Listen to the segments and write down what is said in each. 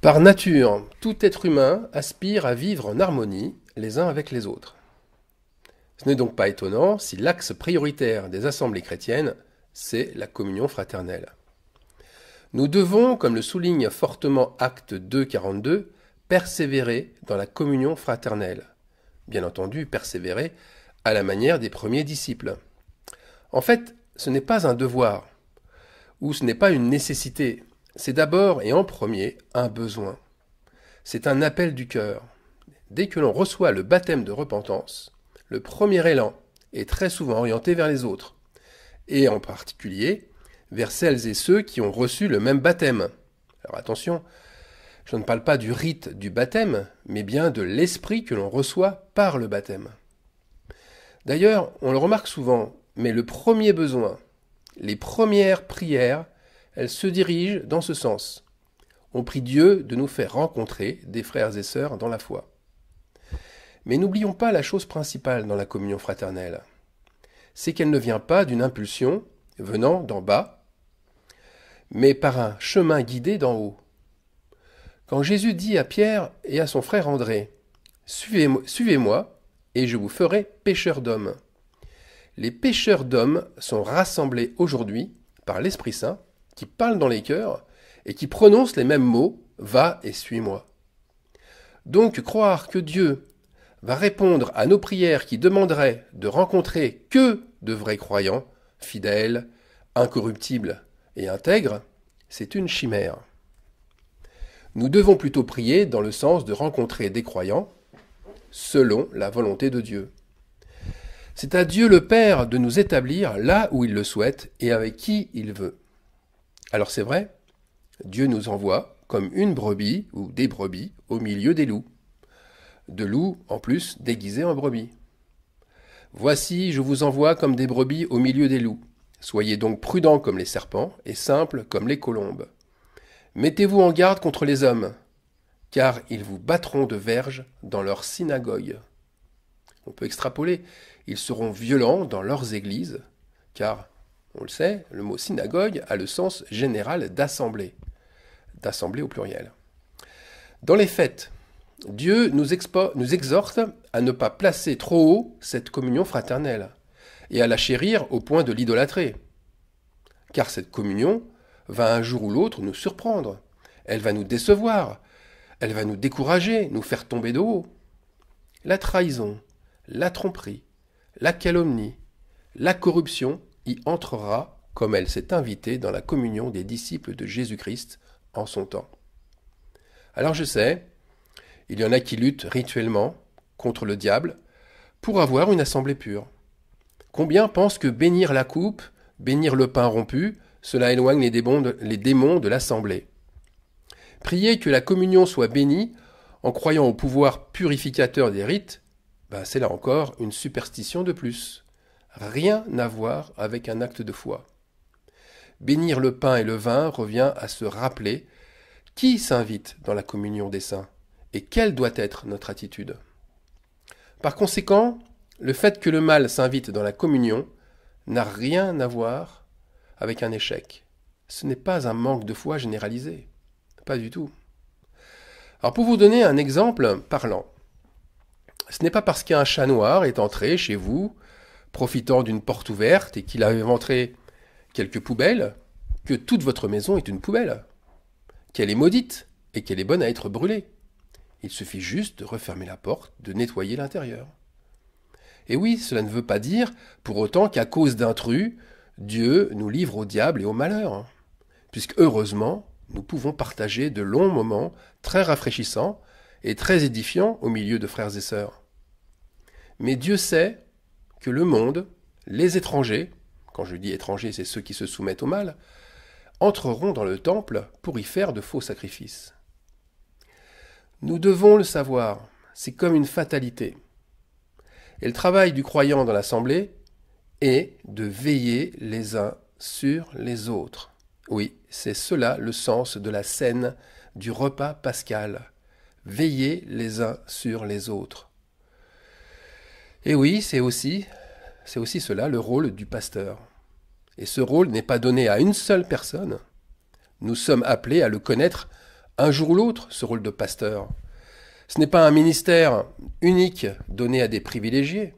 Par nature, tout être humain aspire à vivre en harmonie les uns avec les autres. Ce n'est donc pas étonnant si l'axe prioritaire des assemblées chrétiennes, c'est la communion fraternelle. Nous devons, comme le souligne fortement Acte 2,42, persévérer dans la communion fraternelle. Bien entendu, persévérer à la manière des premiers disciples. En fait, ce n'est pas un devoir, ou ce n'est pas une nécessité, c'est d'abord et en premier un besoin. C'est un appel du cœur. Dès que l'on reçoit le baptême de repentance, le premier élan est très souvent orienté vers les autres, et en particulier vers celles et ceux qui ont reçu le même baptême. Alors attention, je ne parle pas du rite du baptême, mais bien de l'esprit que l'on reçoit par le baptême. D'ailleurs, on le remarque souvent, mais le premier besoin, les premières prières, elles se dirigent dans ce sens. On prie Dieu de nous faire rencontrer des frères et sœurs dans la foi. Mais n'oublions pas la chose principale dans la communion fraternelle. C'est qu'elle ne vient pas d'une impulsion venant d'en bas, mais par un chemin guidé d'en haut. Quand Jésus dit à Pierre et à son frère André, « Suivez-moi, et je vous ferai pécheurs d'hommes », les pécheurs d'hommes sont rassemblés aujourd'hui par l'Esprit Saint qui parle dans les cœurs et qui prononce les mêmes mots « Va et suis-moi ». Donc croire que Dieu va répondre à nos prières qui demanderaient de rencontrer que de vrais croyants, fidèles, incorruptibles et intègres, c'est une chimère. Nous devons plutôt prier dans le sens de rencontrer des croyants selon la volonté de Dieu. C'est à Dieu le Père de nous établir là où il le souhaite et avec qui il veut. Alors c'est vrai, Dieu nous envoie comme une brebis ou des brebis au milieu des loups. De loups, en plus, déguisés en brebis. Voici, je vous envoie comme des brebis au milieu des loups. Soyez donc prudents comme les serpents et simples comme les colombes. Mettez-vous en garde contre les hommes, car ils vous battront de verges dans leurs synagogues. On peut extrapoler, ils seront violents dans leurs églises, car, on le sait, le mot synagogue a le sens général d'assemblée au pluriel. Dans les fêtes, Dieu nous exhorte à ne pas placer trop haut cette communion fraternelle et à la chérir au point de l'idolâtrer. Car cette communion va un jour ou l'autre nous surprendre, elle va nous décevoir, elle va nous décourager, nous faire tomber de haut. La trahison, la tromperie, la calomnie, la corruption y entrera comme elle s'est invitée dans la communion des disciples de Jésus-Christ en son temps. Alors je sais, il y en a qui luttent rituellement contre le diable pour avoir une assemblée pure. Combien pensent que bénir la coupe, bénir le pain rompu, cela éloigne les démons de l'assemblée. Prier que la communion soit bénie en croyant au pouvoir purificateur des rites, c'est là encore une superstition de plus. Rien à voir avec un acte de foi. Bénir le pain et le vin revient à se rappeler qui s'invite dans la communion des saints et quelle doit être notre attitude. Par conséquent, le fait que le mal s'invite dans la communion n'a rien à voir avec un échec. Ce n'est pas un manque de foi généralisé. Pas du tout. Alors pour vous donner un exemple parlant, ce n'est pas parce qu'un chat noir est entré chez vous, profitant d'une porte ouverte et qu'il a éventré quelques poubelles, que toute votre maison est une poubelle, qu'elle est maudite et qu'elle est bonne à être brûlée. Il suffit juste de refermer la porte, de nettoyer l'intérieur. Et oui, cela ne veut pas dire pour autant qu'à cause d'intrus, Dieu nous livre au diable et au malheur, puisque heureusement, nous pouvons partager de longs moments très rafraîchissants et très édifiants au milieu de frères et sœurs. Mais Dieu sait que le monde, les étrangers, quand je dis étrangers, c'est ceux qui se soumettent au mal, entreront dans le temple pour y faire de faux sacrifices. Nous devons le savoir, c'est comme une fatalité. Et le travail du croyant dans l'assemblée est de veiller les uns sur les autres. Oui, c'est cela le sens de la scène du repas pascal. Veiller les uns sur les autres. Et oui, c'est aussi cela le rôle du pasteur. Et ce rôle n'est pas donné à une seule personne. Nous sommes appelés à le connaître un jour ou l'autre ce rôle de pasteur. Ce n'est pas un ministère unique donné à des privilégiés.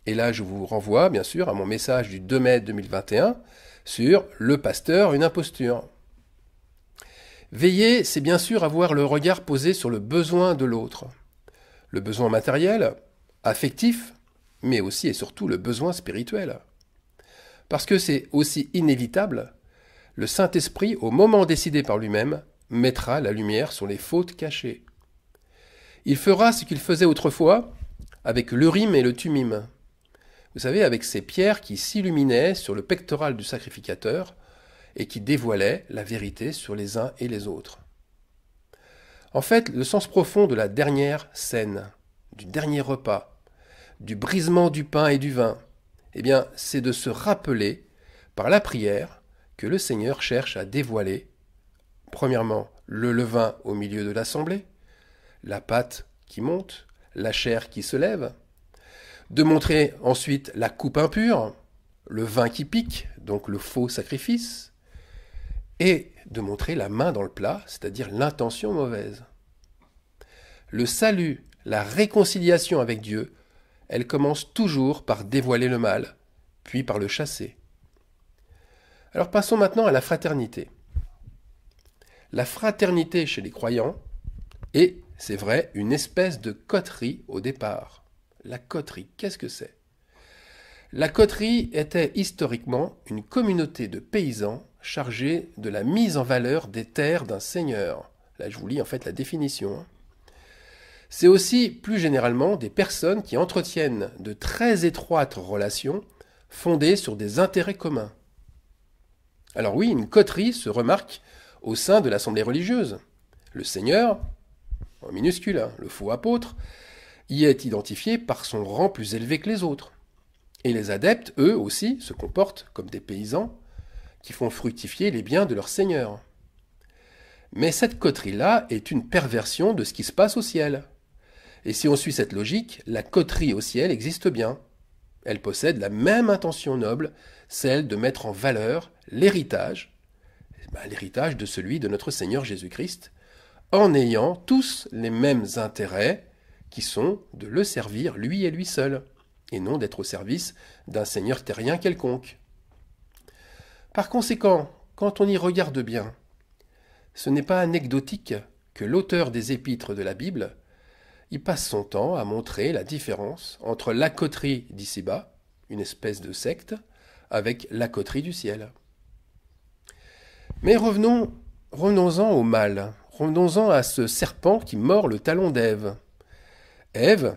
Et là, je vous renvoie, bien sûr, à mon message du 2 mai 2021 sur le pasteur, une imposture. Veiller, c'est bien sûr avoir le regard posé sur le besoin de l'autre. Le besoin matériel, affectif, mais aussi et surtout le besoin spirituel. Parce que c'est aussi inévitable, le Saint-Esprit, au moment décidé par lui-même, mettra la lumière sur les fautes cachées. Il fera ce qu'il faisait autrefois avec l'Urim et le Thummim. Vous savez, avec ces pierres qui s'illuminaient sur le pectoral du sacrificateur et qui dévoilaient la vérité sur les uns et les autres. En fait, le sens profond de la dernière scène, du dernier repas, du brisement du pain et du vin, eh bien, c'est de se rappeler, par la prière, que le Seigneur cherche à dévoiler, premièrement, le levain au milieu de l'assemblée, la pâte qui monte, la chair qui se lève, de montrer ensuite la coupe impure, le vin qui pique, donc le faux sacrifice, et de montrer la main dans le plat, c'est-à-dire l'intention mauvaise. Le salut, la réconciliation avec Dieu, elle commence toujours par dévoiler le mal, puis par le chasser. Alors passons maintenant à la fraternité. La fraternité chez les croyants est, c'est vrai, une espèce de coterie au départ. La coterie, qu'est-ce que c'est? La coterie était historiquement une communauté de paysans chargés de la mise en valeur des terres d'un seigneur. Là, je vous lis en fait la définition. C'est aussi, plus généralement, des personnes qui entretiennent de très étroites relations fondées sur des intérêts communs. Alors oui, une coterie se remarque au sein de l'assemblée religieuse. Le seigneur, en minuscule, le faux apôtre, y est identifié par son rang plus élevé que les autres. Et les adeptes, eux aussi, se comportent comme des paysans qui font fructifier les biens de leur seigneur. Mais cette coterie-là est une perversion de ce qui se passe au ciel. Et si on suit cette logique, la coterie au ciel existe bien. Elle possède la même intention noble, celle de mettre en valeur l'héritage, l'héritage de celui de notre Seigneur Jésus-Christ, en ayant tous les mêmes intérêts qui sont de le servir lui et lui seul, et non d'être au service d'un seigneur terrien quelconque. Par conséquent, quand on y regarde bien, ce n'est pas anecdotique que l'auteur des épîtres de la Bible y passe son temps à montrer la différence entre la coterie d'ici-bas, une espèce de secte, avec la coterie du ciel. Mais revenons-en au mal, revenons-en à ce serpent qui mord le talon d'Ève. Ève,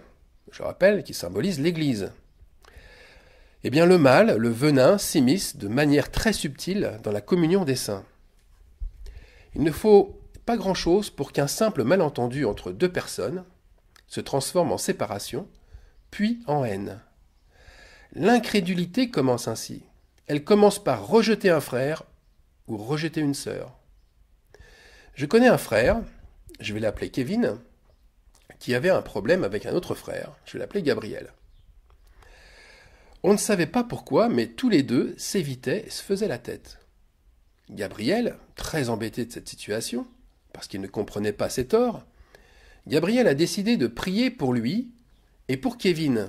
je rappelle, qui symbolise l'Église. Eh bien le mal, le venin, s'immisce de manière très subtile dans la communion des saints. Il ne faut pas grand-chose pour qu'un simple malentendu entre deux personnes se transforme en séparation, puis en haine. L'incrédulité commence ainsi. Elle commence par rejeter un frère ou rejeter une sœur. Je connais un frère, je vais l'appeler Kevin, qui avait un problème avec un autre frère, je vais l'appeler Gabriel. On ne savait pas pourquoi, mais tous les deux s'évitaient et se faisaient la tête. Gabriel, très embêté de cette situation, parce qu'il ne comprenait pas ses torts, Gabriel a décidé de prier pour lui et pour Kevin.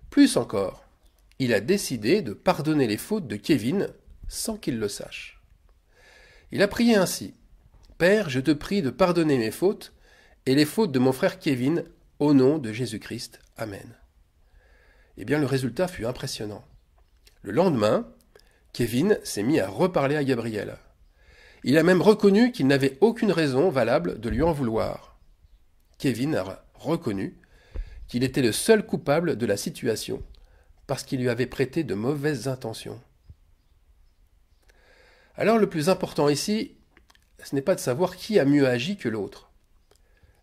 Plus encore, il a décidé de pardonner les fautes de Kevin sans qu'il le sache. Il a prié ainsi: « Père, je te prie de pardonner mes fautes et les fautes de mon frère Kevin au nom de Jésus-Christ. Amen. » Eh bien, le résultat fut impressionnant. Le lendemain, Kevin s'est mis à reparler à Gabriel. Il a même reconnu qu'il n'avait aucune raison valable de lui en vouloir. Kevin a reconnu qu'il était le seul coupable de la situation, parce qu'il lui avait prêté de mauvaises intentions. Alors le plus important ici, ce n'est pas de savoir qui a mieux agi que l'autre.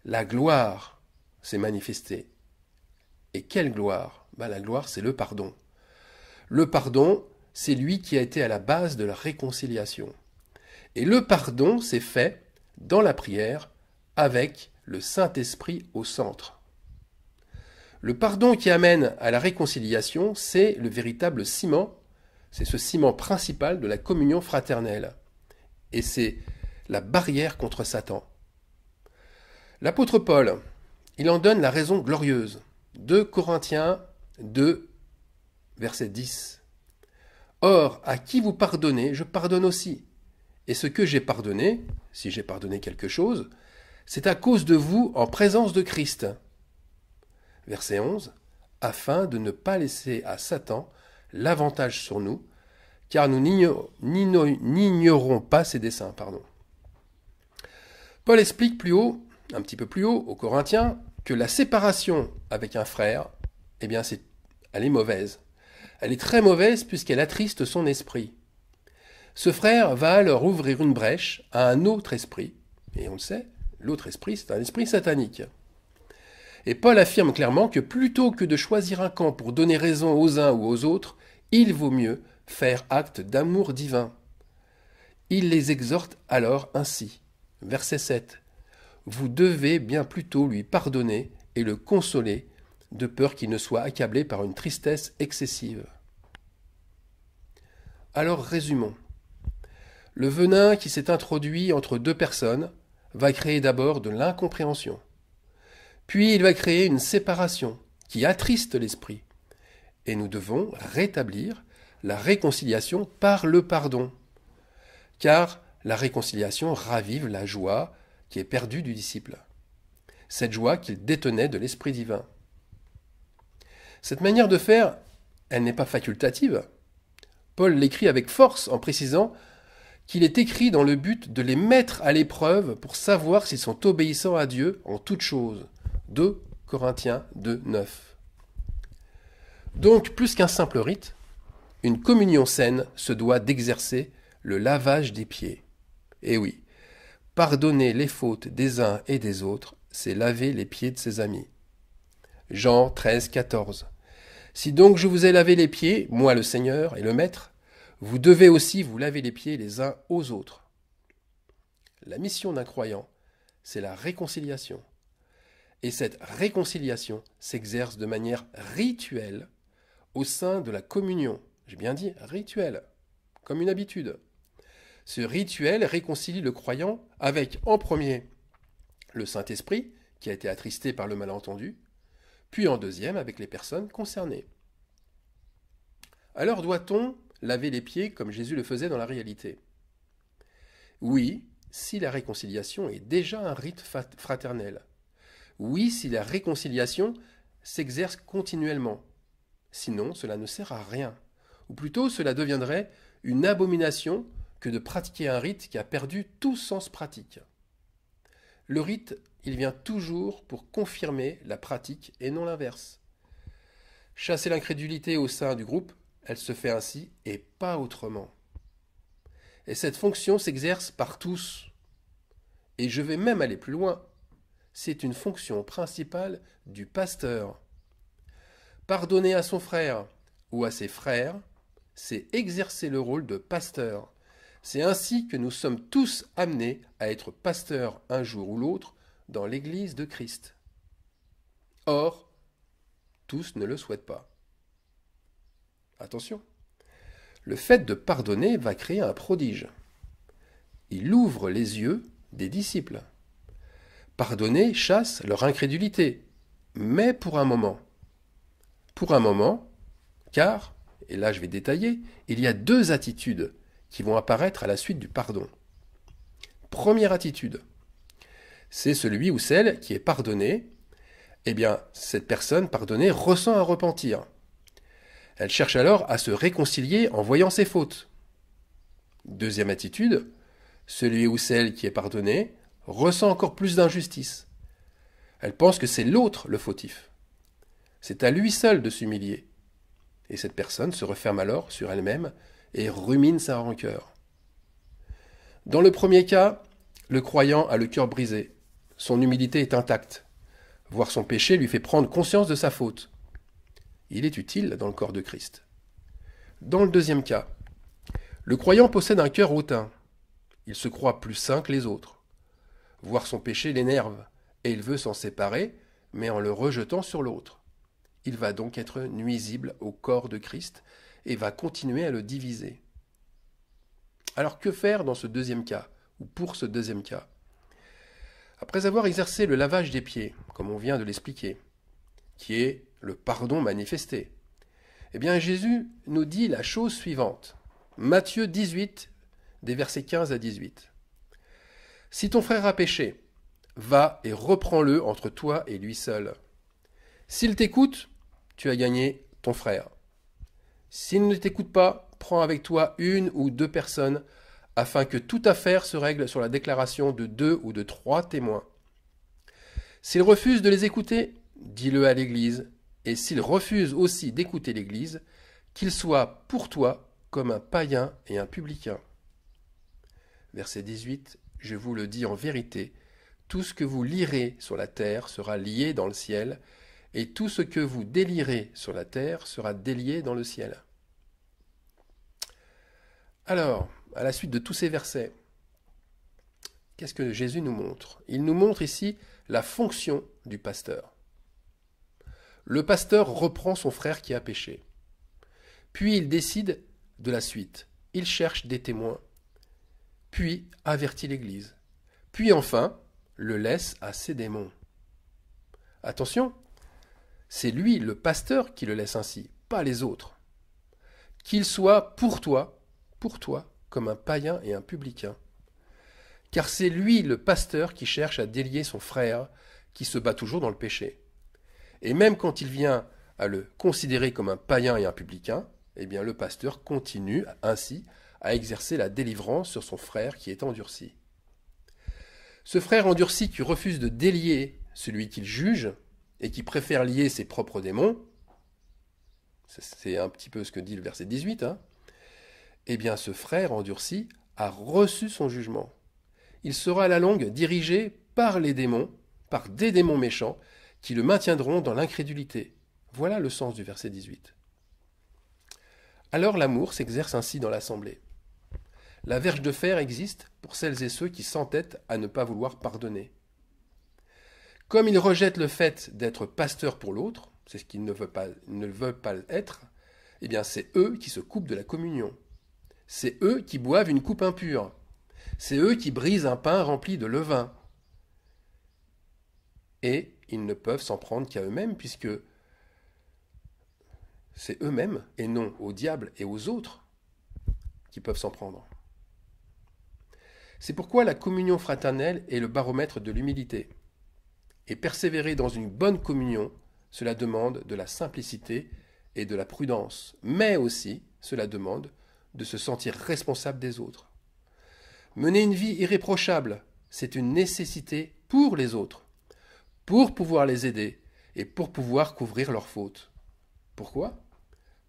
La gloire s'est manifestée. Et quelle gloire? La gloire, c'est le pardon. Le pardon, c'est lui qui a été à la base de la réconciliation. Et le pardon s'est fait dans la prière avec le Saint-Esprit au centre. Le pardon qui amène à la réconciliation, c'est le véritable ciment, c'est ce ciment principal de la communion fraternelle. Et c'est la barrière contre Satan. L'apôtre Paul, il en donne la raison glorieuse. 2 Corinthiens 2, verset 10. Or, à qui vous pardonnez, je pardonne aussi. Et ce que j'ai pardonné, si j'ai pardonné quelque chose, c'est à cause de vous en présence de Christ. Verset 11. Afin de ne pas laisser à Satan l'avantage sur nous, car nous n'ignorons pas ses desseins. Paul explique plus haut, un petit peu plus haut, aux Corinthiens, que la séparation avec un frère, eh bien, elle est mauvaise. Elle est très mauvaise puisqu'elle attriste son esprit. Ce frère va alors ouvrir une brèche à un autre esprit, et on le sait, l'autre esprit, c'est un esprit satanique. Et Paul affirme clairement que plutôt que de choisir un camp pour donner raison aux uns ou aux autres, il vaut mieux faire acte d'amour divin. Il les exhorte alors ainsi. Verset 7. Vous devez bien plutôt lui pardonner et le consoler, de peur qu'il ne soit accablé par une tristesse excessive. Alors résumons. Le venin qui s'est introduit entre deux personnes va créer d'abord de l'incompréhension. Puis il va créer une séparation qui attriste l'esprit. Et nous devons rétablir la réconciliation par le pardon. Car la réconciliation ravive la joie qui est perdue du disciple. Cette joie qu'il détenait de l'Esprit divin. Cette manière de faire, elle n'est pas facultative. Paul l'écrit avec force en précisant qu'il est écrit dans le but de les mettre à l'épreuve pour savoir s'ils sont obéissants à Dieu en toutes choses. 2 Corinthiens 2, 9. Donc, plus qu'un simple rite, une communion saine se doit d'exercer le lavage des pieds. Et oui, pardonner les fautes des uns et des autres, c'est laver les pieds de ses amis. Jean 13, 14. Si donc je vous ai lavé les pieds, moi le Seigneur et le Maître, vous devez aussi vous laver les pieds les uns aux autres. La mission d'un croyant, c'est la réconciliation. Et cette réconciliation s'exerce de manière rituelle au sein de la communion. J'ai bien dit rituel, comme une habitude. Ce rituel réconcilie le croyant avec, en premier, le Saint-Esprit, qui a été attristé par le malentendu, puis en deuxième avec les personnes concernées. Alors doit-on laver les pieds comme Jésus le faisait dans la réalité? Oui, si la réconciliation est déjà un rite fraternel. Oui, si la réconciliation s'exerce continuellement. Sinon, cela ne sert à rien. Ou plutôt, cela deviendrait une abomination que de pratiquer un rite qui a perdu tout sens pratique. Le rite, il vient toujours pour confirmer la pratique et non l'inverse. Chasser l'incrédulité au sein du groupe, elle se fait ainsi et pas autrement. Et cette fonction s'exerce par tous. Et je vais même aller plus loin. C'est une fonction principale du pasteur. Pardonner à son frère ou à ses frères, c'est exercer le rôle de pasteur. C'est ainsi que nous sommes tous amenés à être pasteurs un jour ou l'autre dans l'Église de Christ. Or, tous ne le souhaitent pas. Attention, le fait de pardonner va créer un prodige. Il ouvre les yeux des disciples. Pardonner chasse leur incrédulité, mais pour un moment. Pour un moment, car, et là je vais détailler, il y a deux attitudes qui vont apparaître à la suite du pardon. Première attitude, c'est celui ou celle qui est pardonné. Eh bien, cette personne pardonnée ressent un repentir. Elle cherche alors à se réconcilier en voyant ses fautes. Deuxième attitude, celui ou celle qui est pardonné ressent encore plus d'injustice. Elle pense que c'est l'autre le fautif. C'est à lui seul de s'humilier. Et cette personne se referme alors sur elle-même et rumine sa rancœur. Dans le premier cas, le croyant a le cœur brisé. Son humilité est intacte. Voir son péché lui fait prendre conscience de sa faute. Il est utile dans le corps de Christ. Dans le deuxième cas, le croyant possède un cœur hautain. Il se croit plus saint que les autres. Voir son péché l'énerve, et il veut s'en séparer, mais en le rejetant sur l'autre. Il va donc être nuisible au corps de Christ et va continuer à le diviser. Alors que faire dans ce deuxième cas, ou pour ce deuxième cas. Après avoir exercé le lavage des pieds, comme on vient de l'expliquer, qui est le pardon manifesté, eh bien Jésus nous dit la chose suivante. Matthieu 18, des versets 15 à 18. Si ton frère a péché, va et reprends-le entre toi et lui seul. S'il t'écoute, tu as gagné ton frère. S'il ne t'écoute pas, prends avec toi une ou deux personnes, afin que toute affaire se règle sur la déclaration de 2 ou de 3 témoins. S'il refuse de les écouter, dis-le à l'Église, et s'il refuse aussi d'écouter l'Église, qu'il soit pour toi comme un païen et un publicain. Verset 18, je vous le dis en vérité, tout ce que vous lirez sur la terre sera lié dans le ciel, et tout ce que vous délierez sur la terre sera délié dans le ciel. Alors, à la suite de tous ces versets, qu'est-ce que Jésus nous montre? Il nous montre ici la fonction du pasteur. Le pasteur reprend son frère qui a péché. Puis il décide de la suite. Il cherche des témoins. Puis avertit l'Église. Puis enfin, le laisse à ses démons. Attention, c'est lui, le pasteur, qui le laisse ainsi, pas les autres. Qu'il soit pour toi, comme un païen et un publicain. Car c'est lui, le pasteur, qui cherche à délier son frère, qui se bat toujours dans le péché. Et même quand il vient à le considérer comme un païen et un publicain, eh bien le pasteur continue ainsi à exercer la délivrance sur son frère qui est endurci. Ce frère endurci qui refuse de délier celui qu'il juge et qui préfère lier ses propres démons, c'est un petit peu ce que dit le verset 18, eh bien ce frère endurci a reçu son jugement. Il sera à la longue dirigé par les démons, par des démons méchants, qui le maintiendront dans l'incrédulité. Voilà le sens du verset 18. Alors l'amour s'exerce ainsi dans l'assemblée. La verge de fer existe pour celles et ceux qui s'entêtent à ne pas vouloir pardonner. Comme ils rejettent le fait d'être pasteurs pour l'autre, c'est ce qu'ils ne veulent pas être, eh bien c'est eux qui se coupent de la communion. C'est eux qui boivent une coupe impure. C'est eux qui brisent un pain rempli de levain. Et ils ne peuvent s'en prendre qu'à eux-mêmes, puisque c'est eux-mêmes, et non au diable et aux autres, qui peuvent s'en prendre. C'est pourquoi la communion fraternelle est le baromètre de l'humilité. Et persévérer dans une bonne communion, cela demande de la simplicité et de la prudence, mais aussi cela demande de se sentir responsable des autres. Mener une vie irréprochable, c'est une nécessité pour les autres, pour pouvoir les aider et pour pouvoir couvrir leurs fautes. Pourquoi?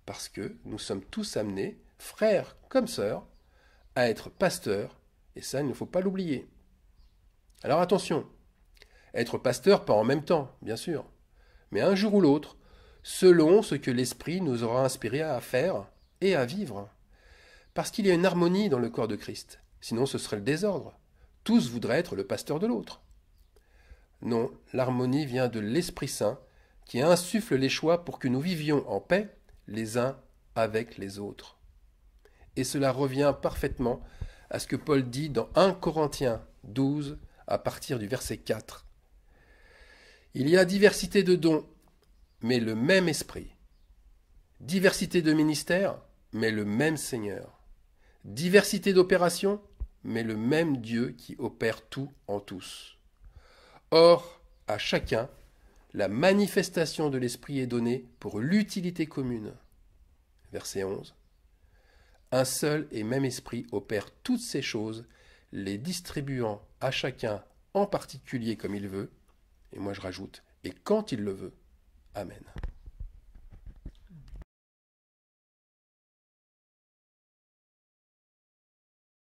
Parce que nous sommes tous amenés, frères comme sœurs, à être pasteurs, et ça, il ne faut pas l'oublier. Alors attention, être pasteur pas en même temps, bien sûr, mais un jour ou l'autre, selon ce que l'Esprit nous aura inspiré à faire et à vivre. Parce qu'il y a une harmonie dans le corps de Christ, sinon ce serait le désordre. Tous voudraient être le pasteur de l'autre. Non, l'harmonie vient de l'Esprit Saint qui insuffle les choix pour que nous vivions en paix les uns avec les autres. Et cela revient parfaitement à ce que Paul dit dans 1 Corinthiens 12 à partir du verset 4. Il y a diversité de dons, mais le même Esprit. Diversité de ministères, mais le même Seigneur. Diversité d'opérations, mais le même Dieu qui opère tout en tous. Or, à chacun, la manifestation de l'Esprit est donnée pour l'utilité commune. Verset 11. Un seul et même Esprit opère toutes ces choses, les distribuant à chacun en particulier comme il veut, et moi je rajoute, et quand il le veut. Amen.